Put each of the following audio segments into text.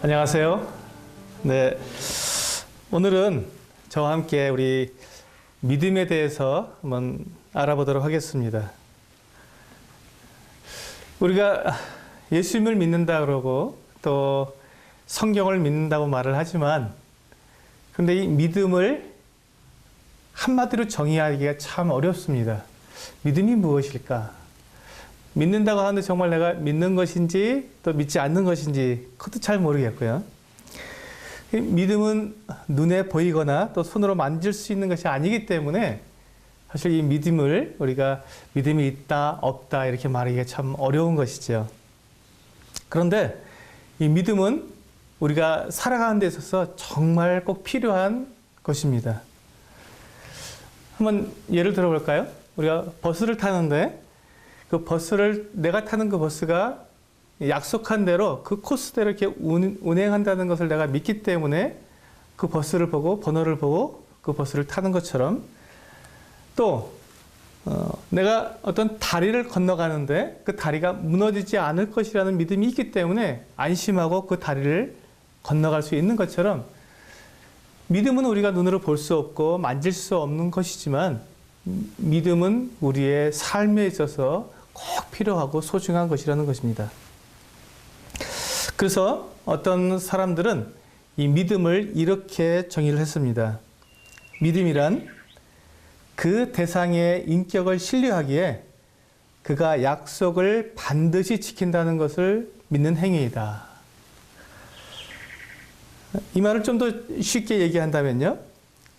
안녕하세요. 네, 오늘은 저와 함께 우리 믿음에 대해서 한번 알아보도록 하겠습니다. 우리가 예수님을 믿는다 그러고 또 성경을 믿는다고 말을 하지만, 그런데 이 믿음을 한마디로 정의하기가 참 어렵습니다. 믿음이 무엇일까? 믿는다고 하는데 정말 내가 믿는 것인지 또 믿지 않는 것인지 그것도 잘 모르겠고요. 믿음은 눈에 보이거나 또 손으로 만질 수 있는 것이 아니기 때문에 사실 이 믿음을 우리가 믿음이 있다 없다 이렇게 말하기가 참 어려운 것이죠. 그런데 이 믿음은 우리가 살아가는 데 있어서 정말 꼭 필요한 것입니다. 한번 예를 들어볼까요? 우리가 버스를 타는데 그 버스를, 내가 타는 그 버스가 약속한 대로 그 코스대로 이렇게 운행한다는 것을 내가 믿기 때문에 그 버스를 보고 번호를 보고 그 버스를 타는 것처럼, 또 내가 어떤 다리를 건너가는데 그 다리가 무너지지 않을 것이라는 믿음이 있기 때문에 안심하고 그 다리를 건너갈 수 있는 것처럼, 믿음은 우리가 눈으로 볼 수 없고 만질 수 없는 것이지만 믿음은 우리의 삶에 있어서 꼭 필요하고 소중한 것이라는 것입니다. 그래서 어떤 사람들은 이 믿음을 이렇게 정의를 했습니다. 믿음이란 그 대상의 인격을 신뢰하기에 그가 약속을 반드시 지킨다는 것을 믿는 행위이다. 이 말을 좀 더 쉽게 얘기한다면요,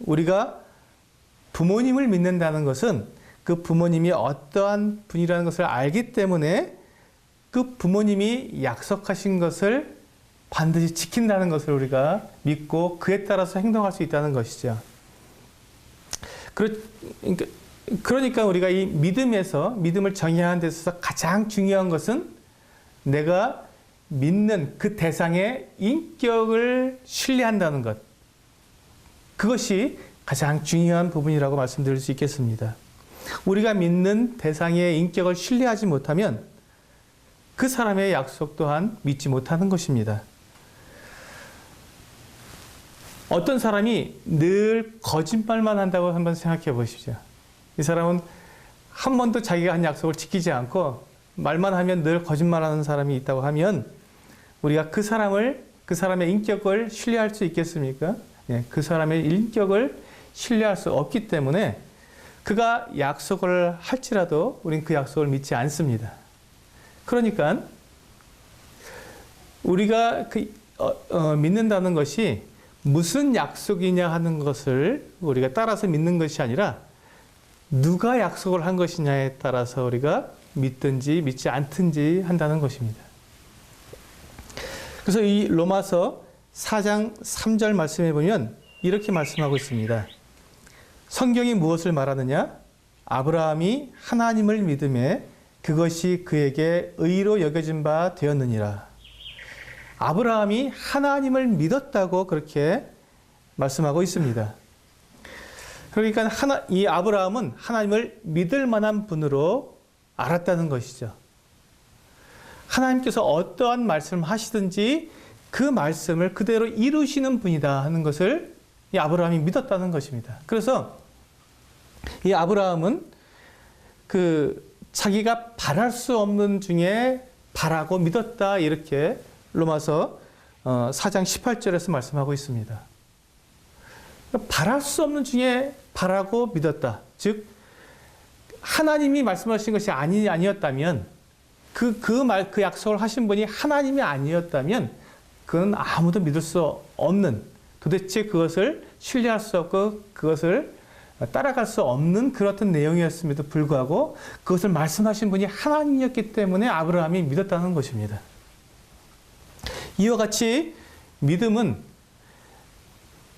우리가 부모님을 믿는다는 것은 그 부모님이 어떠한 분이라는 것을 알기 때문에 그 부모님이 약속하신 것을 반드시 지킨다는 것을 우리가 믿고 그에 따라서 행동할 수 있다는 것이죠. 그러니까 우리가 이 믿음을 정의하는 데 있어서 가장 중요한 것은 내가 믿는 그 대상의 인격을 신뢰한다는 것, 그것이 가장 중요한 부분이라고 말씀드릴 수 있겠습니다. 우리가 믿는 대상의 인격을 신뢰하지 못하면 그 사람의 약속 또한 믿지 못하는 것입니다. 어떤 사람이 늘 거짓말만 한다고 한번 생각해 보십시오. 이 사람은 한 번도 자기가 한 약속을 지키지 않고 말만 하면 늘 거짓말하는 사람이 있다고 하면 우리가 그 사람의 인격을 신뢰할 수 있겠습니까? 그 사람의 인격을 신뢰할 수 없기 때문에 그가 약속을 할지라도 우리는 그 약속을 믿지 않습니다. 그러니까 우리가 믿는다는 것이 무슨 약속이냐 하는 것을 우리가 따라서 믿는 것이 아니라 누가 약속을 한 것이냐에 따라서 우리가 믿든지 믿지 않든지 한다는 것입니다. 그래서 이 로마서 4장 3절 말씀해 보면 이렇게 말씀하고 있습니다. 성경이 무엇을 말하느냐? 아브라함이 하나님을 믿음에 그것이 그에게 의로 여겨진 바 되었느니라. 아브라함이 하나님을 믿었다고 그렇게 말씀하고 있습니다. 그러니까 이 아브라함은 하나님을 믿을 만한 분으로 알았다는 것이죠. 하나님께서 어떠한 말씀을 하시든지 그 말씀을 그대로 이루시는 분이다 하는 것을 이 아브라함이 믿었다는 것입니다. 그래서 이 아브라함은 자기가 바랄 수 없는 중에 바라고 믿었다, 이렇게 로마서 4장 18절에서 말씀하고 있습니다. 바랄 수 없는 중에 바라고 믿었다. 즉 하나님이 말씀하신 것이 아니었다면, 그 약속을 하신 분이 하나님이 아니었다면 그건 아무도 믿을 수 없는, 도대체 그것을 신뢰할 수 없고 그것을 따라갈 수 없는 그렇던 내용이었음에도 불구하고 그것을 말씀하신 분이 하나님이었기 때문에 아브라함이 믿었다는 것입니다. 이와 같이 믿음은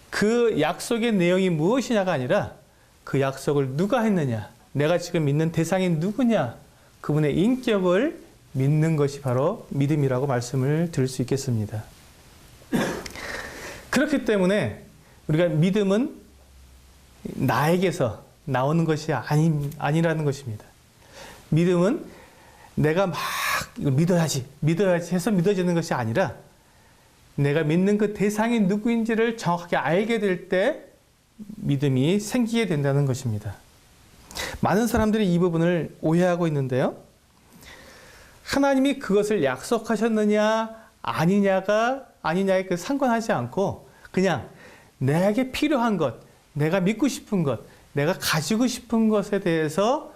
그 약속의 내용이 무엇이냐가 아니라 그 약속을 누가 했느냐, 내가 지금 믿는 대상이 누구냐, 그분의 인격을 믿는 것이 바로 믿음이라고 말씀을 드릴 수 있겠습니다. 그렇기 때문에 우리가 믿음은 나에게서 나오는 것이 아니라는 것입니다. 믿음은 내가 막 믿어야지 해서 믿어지는 것이 아니라 내가 믿는 그 대상이 누구인지를 정확하게 알게 될 때 믿음이 생기게 된다는 것입니다. 많은 사람들이 이 부분을 오해하고 있는데요. 하나님이 그것을 약속하셨느냐 아니냐에 그 상관하지 않고 그냥 내게 필요한 것, 내가 믿고 싶은 것, 내가 가지고 싶은 것에 대해서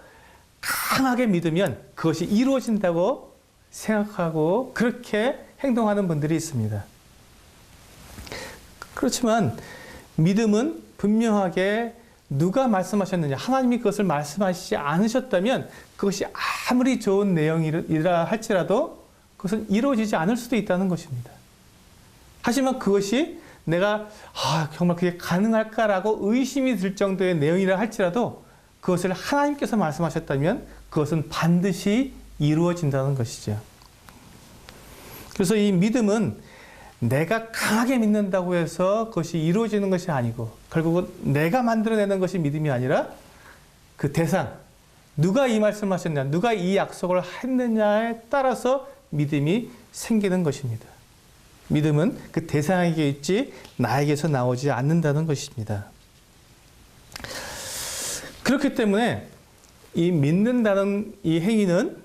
강하게 믿으면 그것이 이루어진다고 생각하고 그렇게 행동하는 분들이 있습니다. 그렇지만 믿음은 분명하게 누가 말씀하셨느냐, 하나님이 그것을 말씀하시지 않으셨다면 그것이 아무리 좋은 내용이라 할지라도 그것은 이루어지지 않을 수도 있다는 것입니다. 하지만 그것이 내가 정말 그게 가능할까라고 의심이 들 정도의 내용이라 할지라도 그것을 하나님께서 말씀하셨다면 그것은 반드시 이루어진다는 것이죠. 그래서 이 믿음은 내가 강하게 믿는다고 해서 그것이 이루어지는 것이 아니고 결국은 내가 만들어내는 것이 믿음이 아니라 그 대상, 누가 이 말씀하셨냐, 누가 이 약속을 했느냐에 따라서 믿음이 생기는 것입니다. 믿음은 그 대상에게 있지 나에게서 나오지 않는다는 것입니다. 그렇기 때문에 이 믿는다는 이 행위는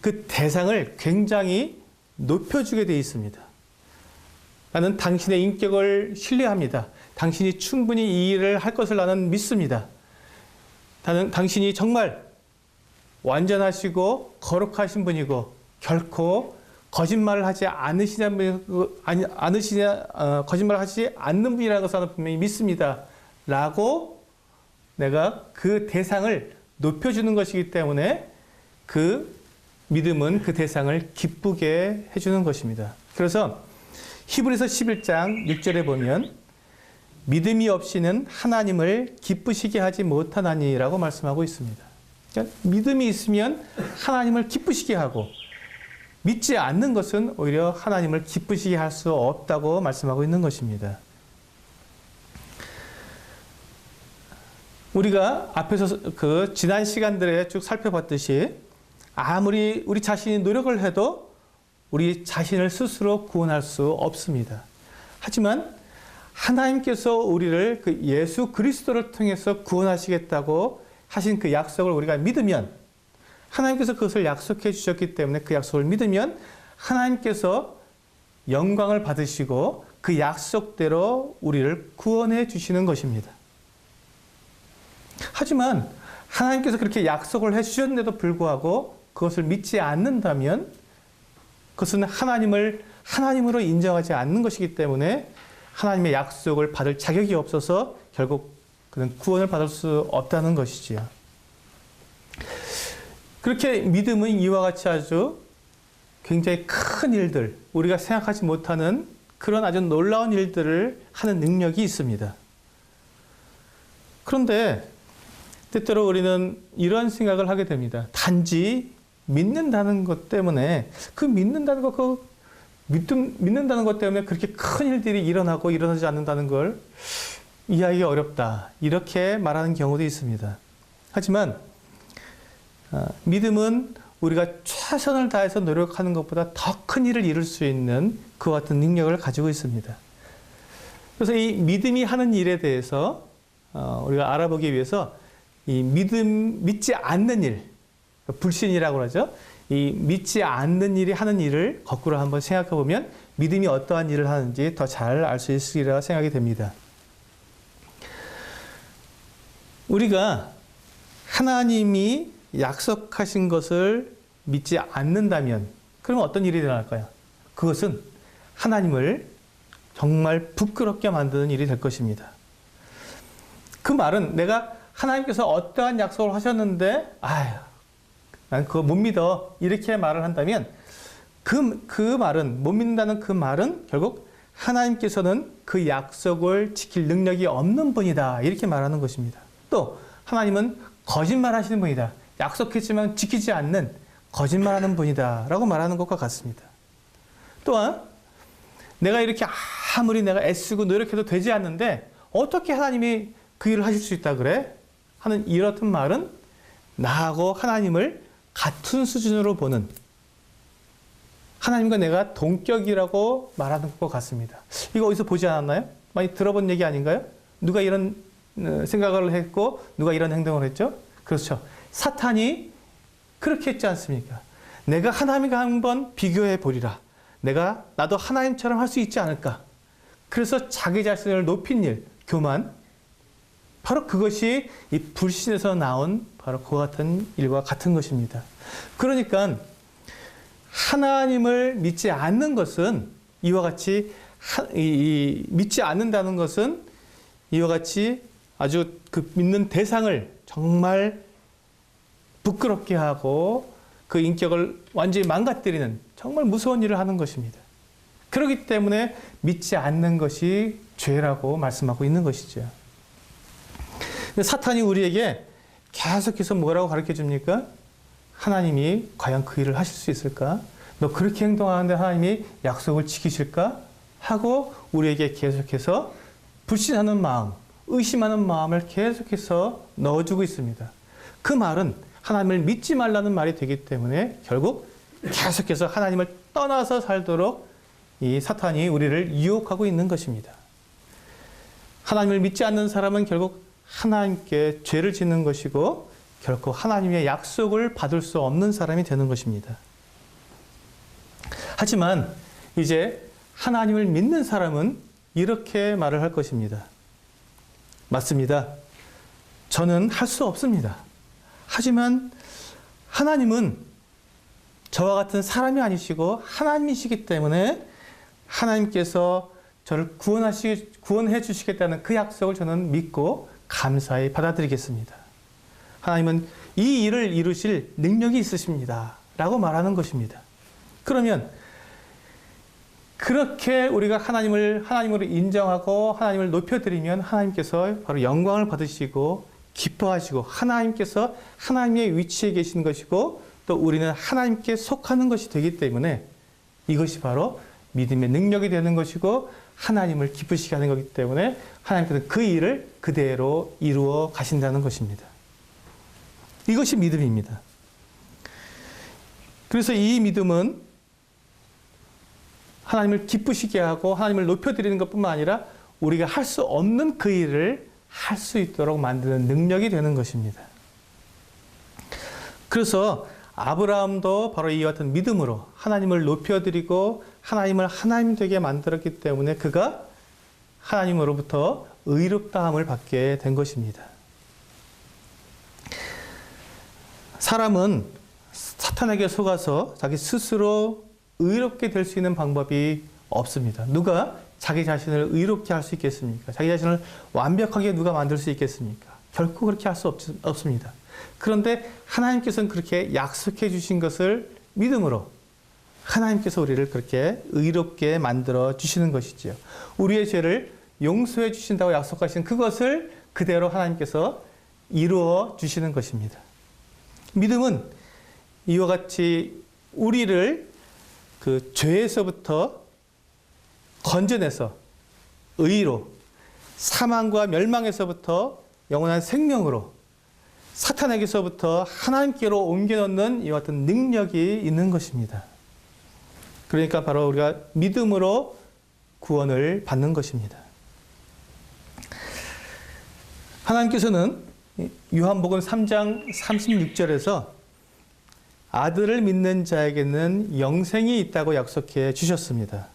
그 대상을 굉장히 높여주게 되어 있습니다. 나는 당신의 인격을 신뢰합니다. 당신이 충분히 이 일을 할 것을 나는 믿습니다. 나는 당신이 정말 완전하시고 거룩하신 분이고 결코 거짓말을 하지 거짓말을 하지 않는 분이라는 것을 나는 분명히 믿습니다. 라고 내가 그 대상을 높여주는 것이기 때문에 그 믿음은 그 대상을 기쁘게 해주는 것입니다. 그래서 히브리서 11장 6절에 보면 믿음이 없이는 하나님을 기쁘시게 하지 못하나니라고 말씀하고 있습니다. 그러니까 믿음이 있으면 하나님을 기쁘시게 하고 믿지 않는 것은 오히려 하나님을 기쁘시게 할 수 없다고 말씀하고 있는 것입니다. 우리가 앞에서 그 지난 시간들에 쭉 살펴봤듯이 아무리 우리 자신이 노력을 해도 우리 자신을 스스로 구원할 수 없습니다. 하지만 하나님께서 우리를 그 예수 그리스도를 통해서 구원하시겠다고 하신 그 약속을 우리가 믿으면 하나님께서 그것을 약속해 주셨기 때문에 그 약속을 믿으면 하나님께서 영광을 받으시고 그 약속대로 우리를 구원해 주시는 것입니다. 하지만 하나님께서 그렇게 약속을 해 주셨는데도 불구하고 그것을 믿지 않는다면 그것은 하나님으로 인정하지 않는 것이기 때문에 하나님의 약속을 받을 자격이 없어서 결국 그는 구원을 받을 수 없다는 것이지요. 그렇게 믿음은 이와 같이 아주 굉장히 큰 일들, 우리가 생각하지 못하는 그런 아주 놀라운 일들을 하는 능력이 있습니다. 그런데 때때로 우리는 이런 생각을 하게 됩니다. 단지 믿는다는 것 때문에 믿는다는 것 때문에 그렇게 큰 일들이 일어나고 일어나지 않는다는 걸 이해하기가 어렵다. 이렇게 말하는 경우도 있습니다. 하지만 믿음은 우리가 최선을 다해서 노력하는 것보다 더 큰 일을 이룰 수 있는 그와 같은 능력을 가지고 있습니다. 그래서 이 믿음이 하는 일에 대해서 우리가 알아보기 위해서 이 믿지 않는 일, 불신이라고 그러죠. 이 믿지 않는 일이 하는 일을 거꾸로 한번 생각해 보면 믿음이 어떠한 일을 하는지 더 잘 알 수 있으리라 생각이 됩니다. 우리가 하나님이 약속하신 것을 믿지 않는다면 그러면 어떤 일이 일어날까요? 그것은 하나님을 정말 부끄럽게 만드는 일이 될 것입니다. 그 말은 내가 하나님께서 어떠한 약속을 하셨는데 난 그거 못 믿어 이렇게 말을 한다면 그 말은 못 믿는다는 그 말은 결국 하나님께서는 그 약속을 지킬 능력이 없는 분이다 이렇게 말하는 것입니다. 또 하나님은 거짓말하시는 분이다. 약속했지만 지키지 않는 거짓말하는 분이다 라고 말하는 것과 같습니다. 또한 내가 이렇게 아무리 내가 애쓰고 노력해도 되지 않는데 어떻게 하나님이 그 일을 하실 수 있다 그래? 하는 이렇듯 말은 나하고 하나님을 같은 수준으로 보는 하나님과 내가 동격이라고 말하는 것 같습니다. 이거 어디서 보지 않았나요? 많이 들어본 얘기 아닌가요? 누가 이런 생각을 했고 누가 이런 행동을 했죠? 그렇죠. 사탄이 그렇게 했지 않습니까? 내가 하나님과 한번 비교해 보리라. 나도 하나님처럼 할 수 있지 않을까? 그래서 자기 자신을 높인 일, 교만, 바로 그것이 이 불신에서 나온 바로 그와 같은 일과 같은 것입니다. 그러니까 하나님을 믿지 않는 것은 이와 같이 믿지 않는다는 것은 이와 같이 아주 그 믿는 대상을 정말 부끄럽게 하고 그 인격을 완전히 망가뜨리는 정말 무서운 일을 하는 것입니다. 그렇기 때문에 믿지 않는 것이 죄라고 말씀하고 있는 것이죠. 사탄이 우리에게 계속해서 뭐라고 가르쳐 줍니까? 하나님이 과연 그 일을 하실 수 있을까? 너 그렇게 행동하는데 하나님이 약속을 지키실까? 하고 우리에게 계속해서 불신하는 마음, 의심하는 마음을 계속해서 넣어주고 있습니다. 그 말은 하나님을 믿지 말라는 말이 되기 때문에 결국 계속해서 하나님을 떠나서 살도록 이 사탄이 우리를 유혹하고 있는 것입니다. 하나님을 믿지 않는 사람은 결국 하나님께 죄를 짓는 것이고 결코 하나님의 약속을 받을 수 없는 사람이 되는 것입니다. 하지만 이제 하나님을 믿는 사람은 이렇게 말을 할 것입니다. 맞습니다. 저는 할 수 없습니다. 하지만 하나님은 저와 같은 사람이 아니시고 하나님이시기 때문에 하나님께서 저를 구원해 주시겠다는 그 약속을 저는 믿고 감사히 받아들이겠습니다. 하나님은 이 일을 이루실 능력이 있으십니다. 라고 말하는 것입니다. 그러면 그렇게 우리가 하나님으로 인정하고 하나님을 높여드리면 하나님께서 바로 영광을 받으시고 기뻐하시고 하나님께서 하나님의 위치에 계신 것이고 또 우리는 하나님께 속하는 것이 되기 때문에 이것이 바로 믿음의 능력이 되는 것이고 하나님을 기쁘시게 하는 것이기 때문에 하나님께서 그 일을 그대로 이루어 가신다는 것입니다. 이것이 믿음입니다. 그래서 이 믿음은 하나님을 기쁘시게 하고 하나님을 높여드리는 것뿐만 아니라 우리가 할 수 없는 그 일을 할 수 있도록 만드는 능력이 되는 것입니다. 그래서 아브라함도 바로 이와 같은 믿음으로 하나님을 높여드리고 하나님을 하나님 되게 만들었기 때문에 그가 하나님으로부터 의롭다함을 받게 된 것입니다. 사람은 사탄에게 속아서 자기 스스로 의롭게 될 수 있는 방법이 없습니다. 누가 자기 자신을 의롭게 할 수 있겠습니까? 자기 자신을 완벽하게 누가 만들 수 있겠습니까? 결코 그렇게 할 수 없습니다. 그런데 하나님께서는 그렇게 약속해 주신 것을 믿음으로 하나님께서 우리를 그렇게 의롭게 만들어 주시는 것이지요. 우리의 죄를 용서해 주신다고 약속하신 그것을 그대로 하나님께서 이루어 주시는 것입니다. 믿음은 이와 같이 우리를 그 죄에서부터 건져내서 의로, 사망과 멸망에서부터 영원한 생명으로, 사탄에게서부터 하나님께로 옮겨놓는 이와 같은 능력이 있는 것입니다. 그러니까 바로 우리가 믿음으로 구원을 받는 것입니다. 하나님께서는 요한복음 3장 36절에서 아들을 믿는 자에게는 영생이 있다고 약속해 주셨습니다.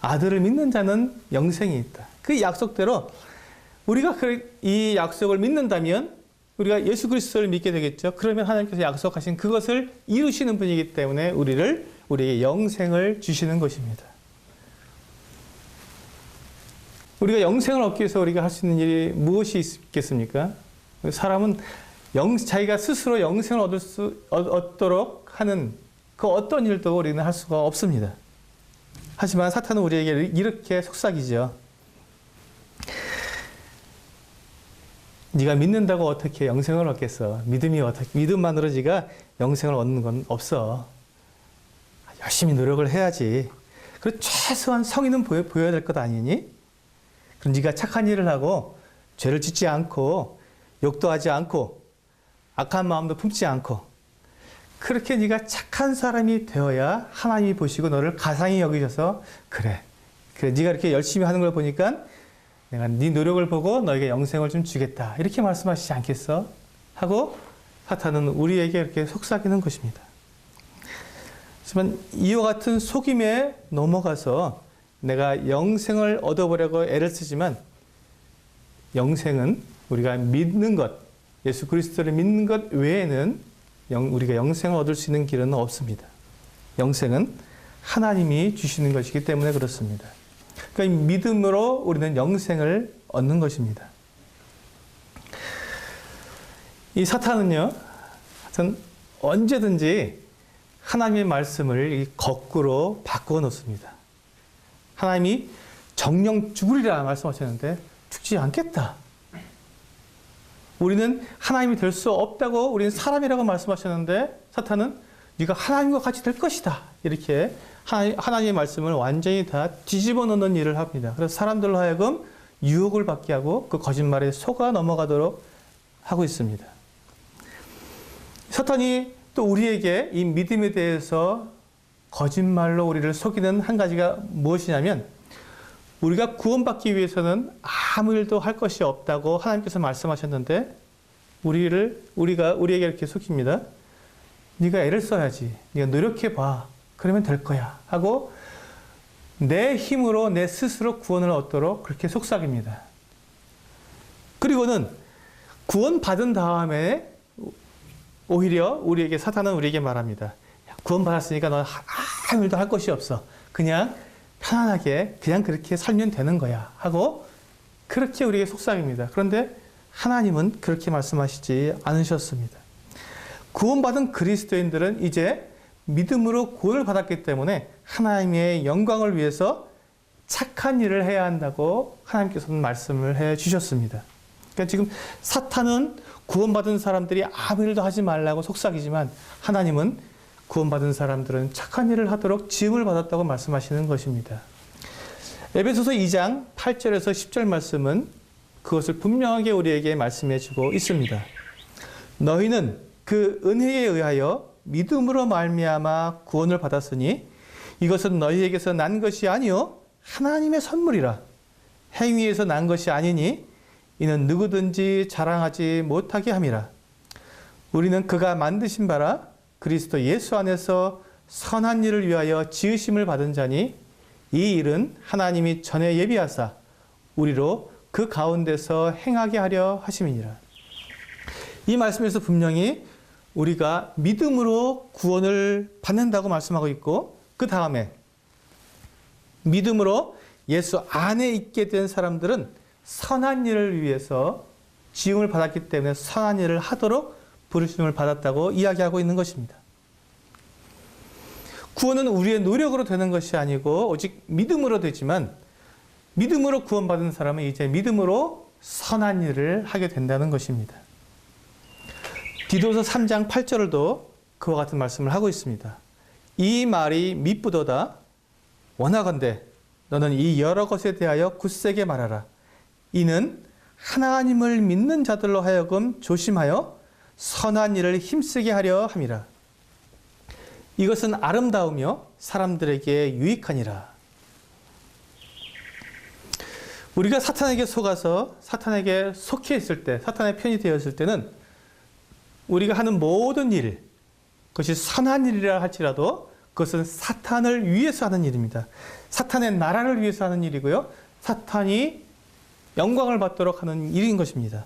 아들을 믿는 자는 영생이 있다. 그 약속대로 우리가 이 약속을 믿는다면 우리가 예수 그리스도를 믿게 되겠죠. 그러면 하나님께서 약속하신 그것을 이루시는 분이기 때문에 우리에게 영생을 주시는 것입니다. 우리가 영생을 얻기 위해서 우리가 할 수 있는 일이 무엇이 있겠습니까? 사람은 자기가 스스로 영생을 얻도록 하는 그 어떤 일도 우리는 할 수가 없습니다. 하지만 사탄은 우리에게 이렇게 속삭이죠. 네가 믿는다고 어떻게 영생을 얻겠어? 믿음만으로 네가 영생을 얻는 건 없어. 열심히 노력을 해야지. 그리고 최소한 성의는 보여야 될 것 아니니? 그럼 네가 착한 일을 하고 죄를 짓지 않고 욕도 하지 않고 악한 마음도 품지 않고 그렇게 네가 착한 사람이 되어야 하나님이 보시고 너를 가상히 여기셔서 그래 네가 이렇게 열심히 하는 걸 보니까 내가 네 노력을 보고 너에게 영생을 좀 주겠다 이렇게 말씀하시지 않겠어? 하고 사탄은 우리에게 이렇게 속삭이는 것입니다. 하지만 이와 같은 속임에 넘어가서 내가 영생을 얻어보려고 애를 쓰지만 영생은 우리가 믿는 것, 예수 그리스도를 믿는 것 외에는 우리가 영생을 얻을 수 있는 길은 없습니다. 영생은 하나님이 주시는 것이기 때문에 그렇습니다. 그러니까 믿음으로 우리는 영생을 얻는 것입니다. 이 사탄은요, 하여튼 언제든지 하나님의 말씀을 거꾸로 바꾸어 놓습니다. 하나님이 정령 죽으리라 말씀하셨는데 죽지 않겠다. 우리는 하나님이 될 수 없다고 우리는 사람이라고 말씀하셨는데 사탄은 네가 하나님과 같이 될 것이다. 이렇게 하나님의 말씀을 완전히 다 뒤집어 놓는 일을 합니다. 그래서 사람들로 하여금 유혹을 받게 하고 그 거짓말에 속아 넘어가도록 하고 있습니다. 사탄이 또 우리에게 이 믿음에 대해서 거짓말로 우리를 속이는 한 가지가 무엇이냐면 우리가 구원받기 위해서는 아무 일도 할 것이 없다고 하나님께서 말씀하셨는데 우리에게 이렇게 속입니다. 네가 애를 써야지. 네가 노력해봐. 그러면 될 거야. 하고 내 힘으로 내 스스로 구원을 얻도록 그렇게 속삭입니다. 그리고는 구원받은 다음에 오히려 사탄은 우리에게 말합니다. 구원받았으니까 너 아무 일도 할 것이 없어. 그냥 편안하게 그냥 그렇게 살면 되는 거야. 하고 그렇게 우리에게 속삭입니다. 그런데 하나님은 그렇게 말씀하시지 않으셨습니다. 구원받은 그리스도인들은 이제 믿음으로 구원을 받았기 때문에 하나님의 영광을 위해서 착한 일을 해야 한다고 하나님께서는 말씀을 해 주셨습니다. 그러니까 지금 사탄은 구원받은 사람들이 아무 일도 하지 말라고 속삭이지만 하나님은 구원받은 사람들은 착한 일을 하도록 지음을 받았다고 말씀하시는 것입니다. 에베소서 2장 8절에서 10절 말씀은 그것을 분명하게 우리에게 말씀해 주고 있습니다. 너희는 그 은혜에 의하여 믿음으로 말미암아 구원을 받았으니 이것은 너희에게서 난 것이 아니요 하나님의 선물이라. 행위에서 난 것이 아니니 이는 누구든지 자랑하지 못하게 함이라. 우리는 그가 만드신 바라 그리스도 예수 안에서 선한 일을 위하여 지으심을 받은 자니 이 일은 하나님이 전에 예비하사 우리로 그 가운데서 행하게 하려 하심이니라. 이 말씀에서 분명히 우리가 믿음으로 구원을 받는다고 말씀하고 있고 그 다음에 믿음으로 예수 안에 있게 된 사람들은 선한 일을 위해서 지음을 받았기 때문에 선한 일을 하도록 부르심을 받았다고 이야기하고 있는 것입니다. 구원은 우리의 노력으로 되는 것이 아니고 오직 믿음으로 되지만 믿음으로 구원받은 사람은 이제 믿음으로 선한 일을 하게 된다는 것입니다. 디도서 3장 8절도 그와 같은 말씀을 하고 있습니다. 이 말이 미쁘도다. 원하건대 너는 이 여러 것에 대하여 굳세게 말하라. 이는 하나님을 믿는 자들로 하여금 조심하여 선한 일을 힘쓰게 하려 함이라. 이것은 아름다우며 사람들에게 유익하니라. 우리가 사탄에게 속아서 사탄에게 속해 있을 때, 사탄의 편이 되었을 때는 우리가 하는 모든 일, 그것이 선한 일이라 할지라도 그것은 사탄을 위해서 하는 일입니다. 사탄의 나라를 위해서 하는 일이고요. 사탄이 영광을 받도록 하는 일인 것입니다.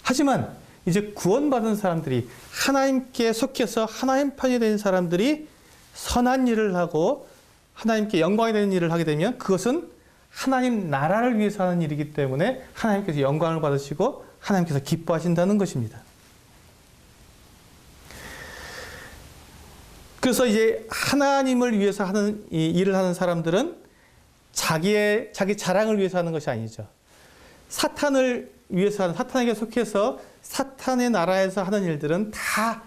하지만 이제 구원받은 사람들이 하나님께 속해서 하나님 편이 된 사람들이 선한 일을 하고 하나님께 영광이 되는 일을 하게 되면 그것은 하나님 나라를 위해서 하는 일이기 때문에 하나님께서 영광을 받으시고 하나님께서 기뻐하신다는 것입니다. 그래서 이제 하나님을 위해서 하는 이 일을 하는 사람들은 자기 자랑을 위해서 하는 것이 아니죠. 사탄을 위해서 하는, 사탄에게 속해서 사탄의 나라에서 하는 일들은 다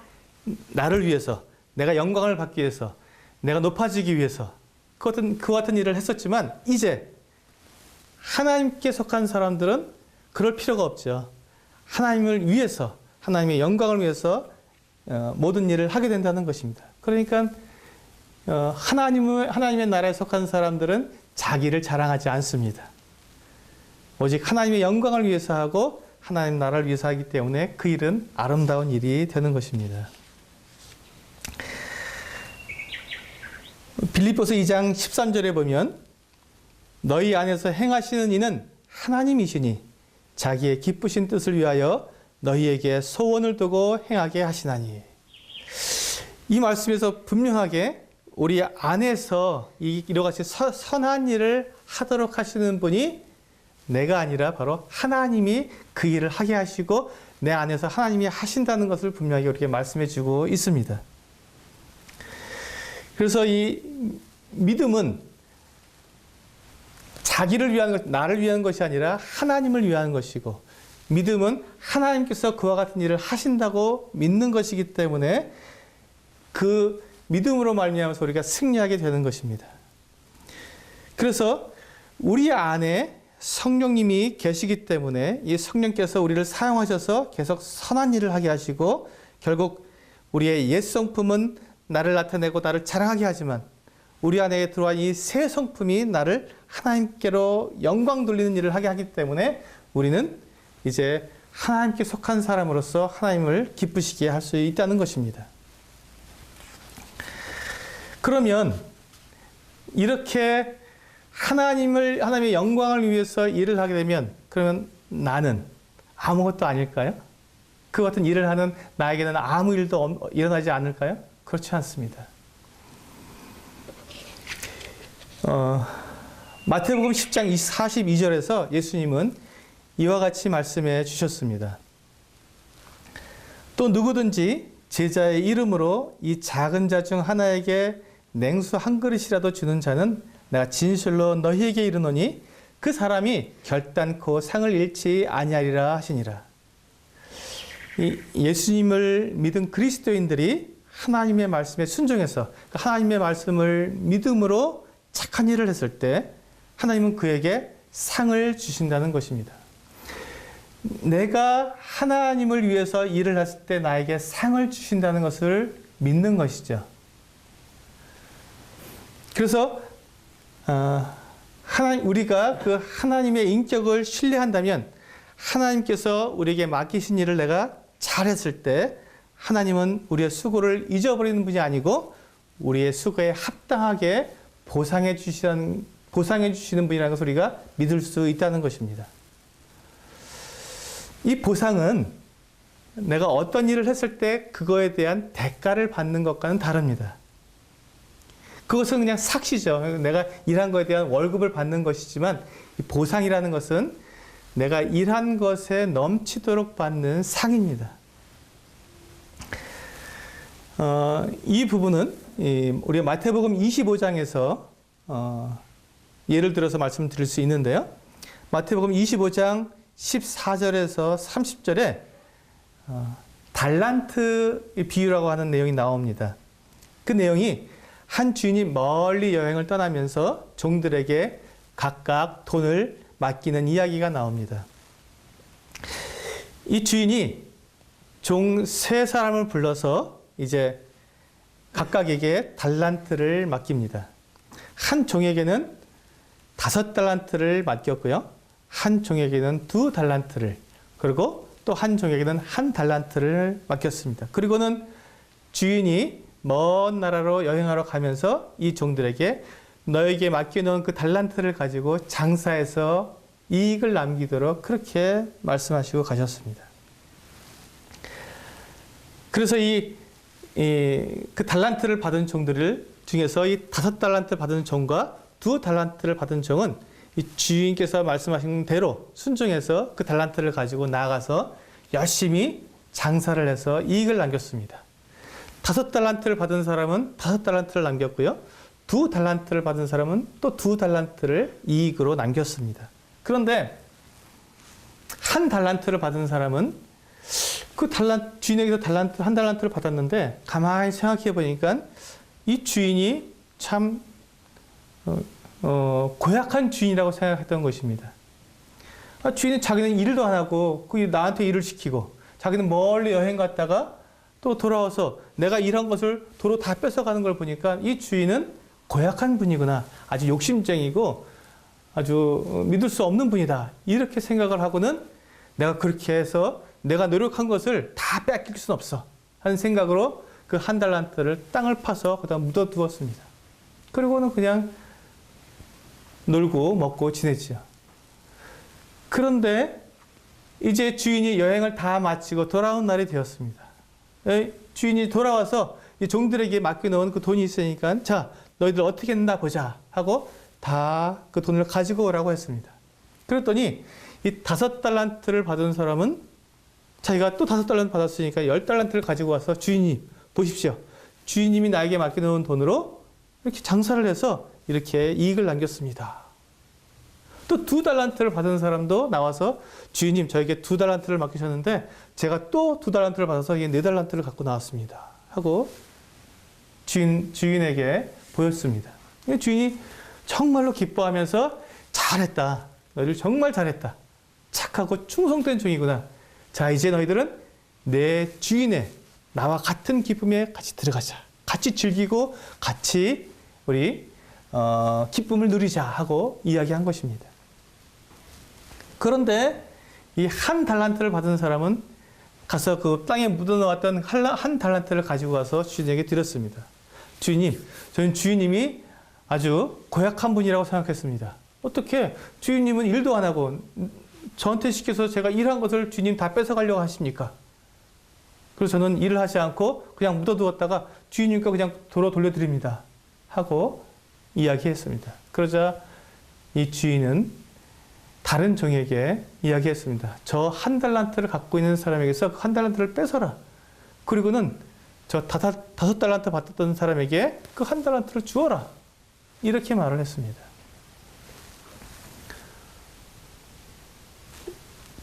나를 위해서, 내가 영광을 받기 위해서, 내가 높아지기 위해서 그 같은 일을 했었지만 이제 하나님께 속한 사람들은 그럴 필요가 없죠. 하나님을 위해서, 하나님의 영광을 위해서 모든 일을 하게 된다는 것입니다. 그러니까 하나님의 나라에 속한 사람들은 자기를 자랑하지 않습니다. 오직 하나님의 영광을 위해서 하고 하나님 나라를 위해서 하기 때문에 그 일은 아름다운 일이 되는 것입니다. 빌립보서 2장 13절에 보면 너희 안에서 행하시는 이는 하나님이시니 자기의 기쁘신 뜻을 위하여 너희에게 소원을 두고 행하게 하시나니. 이 말씀에서 분명하게 우리 안에서 이와 같이 선한 일을 하도록 하시는 분이 내가 아니라 바로 하나님이 그 일을 하게 하시고 내 안에서 하나님이 하신다는 것을 분명하게 이렇게 말씀해 주고 있습니다. 그래서 이 믿음은 자기를 위한 것, 나를 위한 것이 아니라 하나님을 위한 것이고, 믿음은 하나님께서 그와 같은 일을 하신다고 믿는 것이기 때문에 그 믿음으로 말미암아서 우리가 승리하게 되는 것입니다. 그래서 우리 안에 성령님이 계시기 때문에 이 성령께서 우리를 사용하셔서 계속 선한 일을 하게 하시고, 결국 우리의 옛 성품은 나를 나타내고 나를 자랑하게 하지만 우리 안에 들어와 이 새 성품이 나를 하나님께로 영광 돌리는 일을 하게 하기 때문에 우리는 이제 하나님께 속한 사람으로서 하나님을 기쁘시게 할 수 있다는 것입니다. 그러면 이렇게 하나님의 영광을 위해서 일을 하게 되면 그러면 나는 아무것도 아닐까요? 그 같은 일을 하는 나에게는 아무 일도 일어나지 않을까요? 그렇지 않습니다. 마태복음 10장 42절에서 예수님은 이와 같이 말씀해 주셨습니다. 또 누구든지 제자의 이름으로 이 작은 자 중 하나에게 냉수 한 그릇이라도 주는 자는 내가 진실로 너희에게 이르노니 그 사람이 결단코 상을 잃지 아니하리라 하시니라. 예수님을 믿은 그리스도인들이 하나님의 말씀에 순종해서 하나님의 말씀을 믿음으로 착한 일을 했을 때 하나님은 그에게 상을 주신다는 것입니다. 내가 하나님을 위해서 일을 했을 때 나에게 상을 주신다는 것을 믿는 것이죠. 그래서 우리가 그 하나님의 인격을 신뢰한다면 하나님께서 우리에게 맡기신 일을 내가 잘했을 때 하나님은 우리의 수고를 잊어버리는 분이 아니고 우리의 수고에 합당하게 보상해 주시는 분이라는 것을 우리가 믿을 수 있다는 것입니다. 이 보상은 내가 어떤 일을 했을 때 그거에 대한 대가를 받는 것과는 다릅니다. 그것은 그냥 삭시죠. 내가 일한 것에 대한 월급을 받는 것이지만 이 보상이라는 것은 내가 일한 것에 넘치도록 받는 상입니다. 이 부분은 우리가 마태복음 25장에서 예를 들어서 말씀드릴 수 있는데요. 마태복음 25장 14절에서 30절에 달란트 비유라고 하는 내용이 나옵니다. 그 내용이 한 주인이 멀리 여행을 떠나면서 종들에게 각각 돈을 맡기는 이야기가 나옵니다. 이 주인이 종 세 사람을 불러서 이제 각각에게 달란트를 맡깁니다. 한 종에게는 5달란트를 맡겼고요. 한 종에게는 2달란트를, 그리고 또 한 종에게는 1달란트를 맡겼습니다. 그리고는 주인이 먼 나라로 여행하러 가면서 이 종들에게 너에게 맡겨놓은 그 달란트를 가지고 장사해서 이익을 남기도록 그렇게 말씀하시고 가셨습니다. 그래서 그 달란트를 받은 종들 중에서 이 5달란트 받은 종과 2달란트를 받은 종은 이 주인께서 말씀하신 대로 순종해서 그 달란트를 가지고 나가서 열심히 장사를 해서 이익을 남겼습니다. 5달란트를 받은 사람은 5달란트를 남겼고요. 2달란트를 받은 사람은 또 2달란트를 이익으로 남겼습니다. 그런데 1달란트를 받은 사람은 그 주인에게서 1달란트를 받았는데 가만히 생각해 보니까 이 주인이 참 고약한 주인이라고 생각했던 것입니다. 주인은 자기는 일도 안 하고 나한테 일을 시키고 자기는 멀리 여행 갔다가 또 돌아와서 내가 일한 것을 도로 다 뺏어가는 걸 보니까 이 주인은 고약한 분이구나. 아주 욕심쟁이고 아주 믿을 수 없는 분이다. 이렇게 생각을 하고는 내가 그렇게 해서 내가 노력한 것을 다 뺏길 수는 없어 하는 생각으로 그 한 달란트를 땅을 파서 거기다 묻어두었습니다. 그리고는 그냥 놀고 먹고 지냈죠. 그런데 이제 주인이 여행을 다 마치고 돌아온 날이 되었습니다. 주인이 돌아와서 이 종들에게 맡겨놓은 그 돈이 있으니까 자, 너희들 어떻게 했나 보자 하고 다 그 돈을 가지고 오라고 했습니다. 그랬더니 이 5달란트를 받은 사람은 자기가 또 5달란트 받았으니까 10달란트를 가지고 와서 주인이 보십시오. 주인님이 나에게 맡겨놓은 돈으로 이렇게 장사를 해서 이렇게 이익을 남겼습니다. 또 2달란트를 받은 사람도 나와서 주인님 저에게 2달란트를 맡기셨는데 제가 또 2달란트를 받아서 이게 4달란트를 갖고 나왔습니다. 하고 주인에게 보였습니다. 주인이 정말로 기뻐하면서 잘했다. 너희들 정말 잘했다. 착하고 충성된 종이구나. 자, 이제 너희들은 내 주인의 나와 같은 기쁨에 같이 들어가자. 같이 즐기고 같이 우리 기쁨을 누리자 하고 이야기한 것입니다. 그런데 이 한 달란트를 받은 사람은 가서 그 땅에 묻어놓았던 한 달란트를 가지고 와서 주인에게 드렸습니다. 주인님, 저는 주인님이 아주 고약한 분이라고 생각했습니다. 어떻게 주인님은 일도 안 하고 저한테 시켜서 제가 일한 것을 주인님 다 뺏어가려고 하십니까? 그래서 저는 일을 하지 않고 그냥 묻어두었다가 주인님께 그냥 도로 돌려드립니다. 하고 이야기했습니다. 그러자 이 주인은 다른 종에게 이야기했습니다. 저 한 달란트를 갖고 있는 사람에게서 그 한 달란트를 뺏어라. 그리고는 저 5달란트 받았던 사람에게 그 한 달란트를 주어라. 이렇게 말을 했습니다.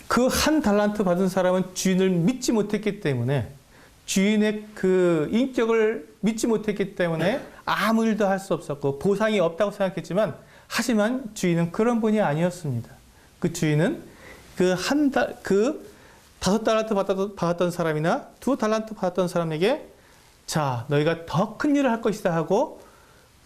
그 한 달란트 받은 사람은 주인을 믿지 못했기 때문에 주인의 그 인격을 믿지 못했기 때문에 아무 일도 할 수 없었고 보상이 없다고 생각했지만 하지만 주인은 그런 분이 아니었습니다. 그 주인은 그 5달란트 받았던 사람이나 2달란트 받았던 사람에게 자, 너희가 더 큰 일을 할 것이다 하고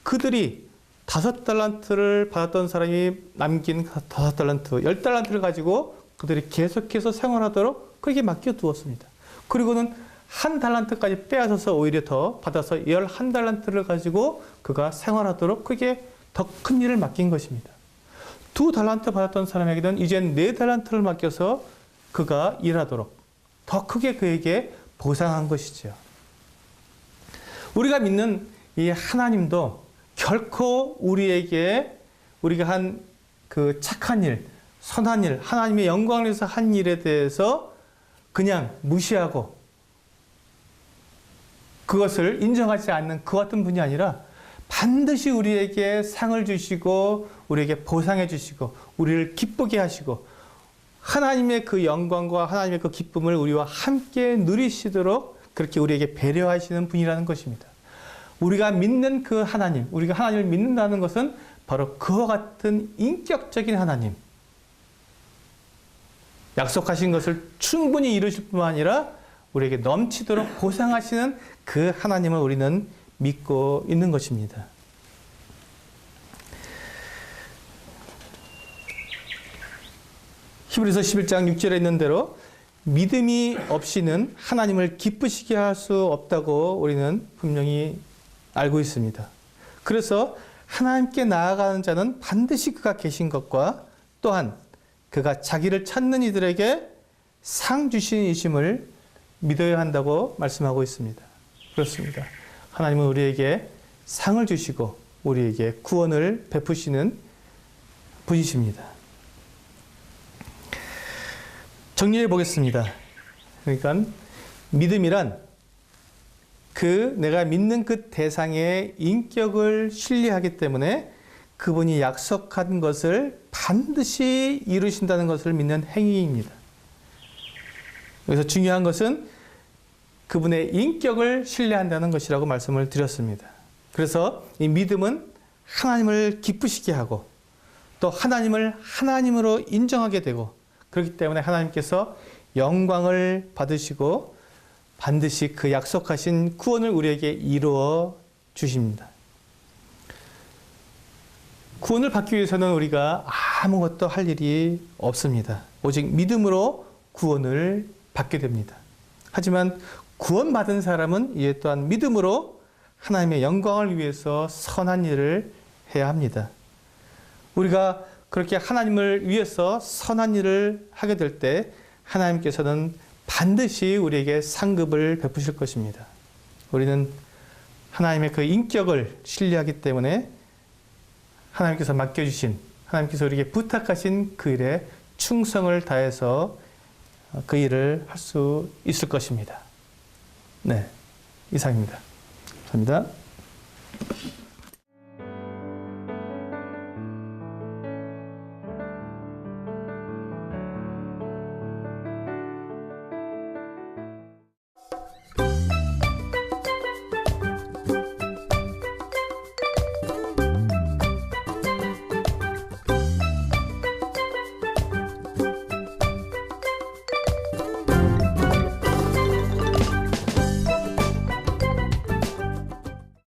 그들이 5달란트를 받았던 사람이 남긴 5달란트, 10달란트를 가지고 그들이 계속해서 생활하도록 그렇게 맡겨두었습니다. 그리고는 한 달란트까지 빼앗아서 오히려 더 받아서 11달란트를 가지고 그가 생활하도록 그게 더 큰 일을 맡긴 것입니다. 2달란트 받았던 사람에게는 이젠 4달란트를 맡겨서 그가 일하도록 더 크게 그에게 보상한 것이죠. 우리가 믿는 이 하나님도 결코 우리에게 우리가 한 그 착한 일, 선한 일, 하나님의 영광을 위해서 한 일에 대해서 그냥 무시하고 그것을 인정하지 않는 그 같은 분이 아니라 반드시 우리에게 상을 주시고 우리에게 보상해 주시고 우리를 기쁘게 하시고 하나님의 그 영광과 하나님의 그 기쁨을 우리와 함께 누리시도록 그렇게 우리에게 배려하시는 분이라는 것입니다. 우리가 믿는 그 하나님, 우리가 하나님을 믿는다는 것은 바로 그와 같은 인격적인 하나님, 약속하신 것을 충분히 이루실 뿐만 아니라 우리에게 넘치도록 보상하시는 그 하나님을 우리는 믿고 있는 것입니다. 히브리서 11장 6절에 있는 대로 믿음이 없이는 하나님을 기쁘시게 할 수 없다고 우리는 분명히 알고 있습니다. 그래서 하나님께 나아가는 자는 반드시 그가 계신 것과 또한 그가 자기를 찾는 이들에게 상 주시는 이심을 믿어야 한다고 말씀하고 있습니다. 그렇습니다. 하나님은 우리에게 상을 주시고 우리에게 구원을 베푸시는 분이십니다. 정리해 보겠습니다. 그러니까 믿음이란 내가 믿는 그 대상의 인격을 신뢰하기 때문에 그분이 약속한 것을 반드시 이루신다는 것을 믿는 행위입니다. 여기서 중요한 것은 그분의 인격을 신뢰한다는 것이라고 말씀을 드렸습니다. 그래서 이 믿음은 하나님을 기쁘시게 하고 또 하나님을 하나님으로 인정하게 되고 그렇기 때문에 하나님께서 영광을 받으시고 반드시 그 약속하신 구원을 우리에게 이루어 주십니다. 구원을 받기 위해서는 우리가 아무것도 할 일이 없습니다. 오직 믿음으로 구원을 받게 됩니다. 하지만 구원받은 사람은 이에 또한 믿음으로 하나님의 영광을 위해서 선한 일을 해야 합니다. 우리가 그렇게 하나님을 위해서 선한 일을 하게 될 때 하나님께서는 반드시 우리에게 상급을 베푸실 것입니다. 우리는 하나님의 그 인격을 신뢰하기 때문에 하나님께서 맡겨주신, 하나님께서 우리에게 부탁하신 그 일에 충성을 다해서 그 일을 할 수 있을 것입니다. 네, 이상입니다. 감사합니다.